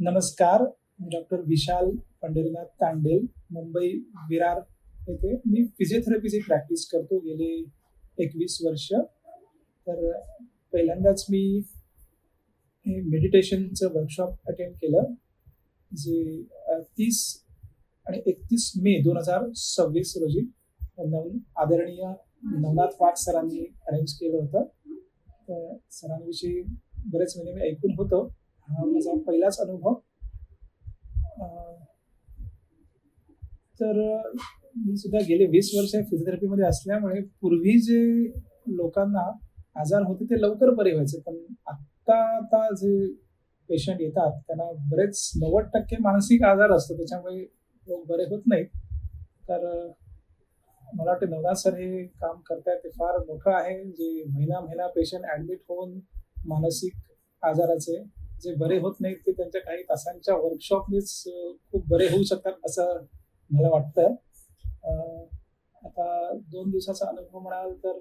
नमस्कार. मी डॉक्टर विशाल पंढरीनाथ तांडेल, मुंबई विरार येथे मी फिजिओथेरपीची प्रॅक्टिस करतो गेले 21 वर्ष. तर पहिल्यांदाच मी हे मेडिटेशनचं वर्कशॉप अटेंड केलं, जे 30 आणि 31 मे 2026 रोजी आदरणीय नवनाथ वाघ सरांनी अरेंज केलं होतं. तर सरांविषयी बरेच महिने मी ऐकून होतो. हा माझा पहिलाच अनुभव. अ, तर मी सुद्धा गेले 20 वर्ष फिजिओथेरपीमध्ये असल्यामुळे पूर्वी जे लोकांना आजार होते ते लवकर बरे व्हायचे. पण आता जे पेशंट येतात त्यांना बरेच 90% मानसिक आजार असतो. त्याच्यामुळे लोक बरे होत नाहीत. तर मला वाटतं नवनाथ सर हे काम करतायत ते फार मोठं आहे. जे महिना पेशंट ॲडमिट होऊन मानसिक आजाराचे जे बरे होत नाहीत ते त्यांच्या काही तासांच्या वर्कशॉपनीच खूप बरे होऊ शकतात असं मला वाटतं. अ, आता 2 दिवसाचा अनुभव म्हणाल तर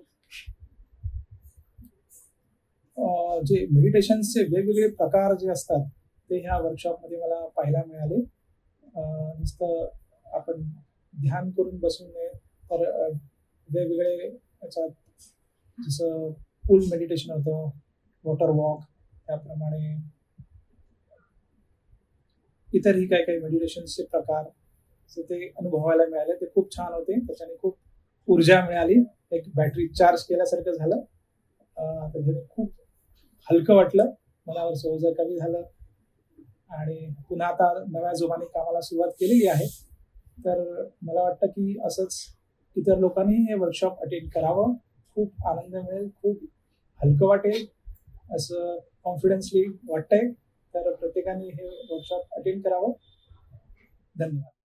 जे मेडिटेशन्सचे वेगवेगळे प्रकार जे असतात ते ह्या वर्कशॉपमध्ये मला पाहायला मिळाले. नुसतं आपण ध्यान करून बसू नये, तर वेगवेगळे याच्यात जसं पूल मेडिटेशन होतं, वॉटर वॉक, त्याप्रमाणे इतरही काही मेडिटेशनचे प्रकार तर ते अनुभवायला मिळाले. ते खूप छान होते. त्याच्याने खूप ऊर्जा मिळाली. एक बॅटरी चार्ज केल्यासारखं झालं. त्याच्याने खूप हलकं वाटलं. मनावरचं ओझं कमी झालं आणि पुन्हा आता नव्या जोमाने कामाला सुरुवात केलेली आहे. तर मला वाटतं की असंच इतर लोकांनी हे वर्कशॉप अटेंड करावं. खूप आनंद मिळेल, खूप हलकं वाटेल असं कॉन्फिडन्सली वाटतंय. तर प्रत्येकाने हे वर्कशॉप अटेंड करावं. धन्यवाद.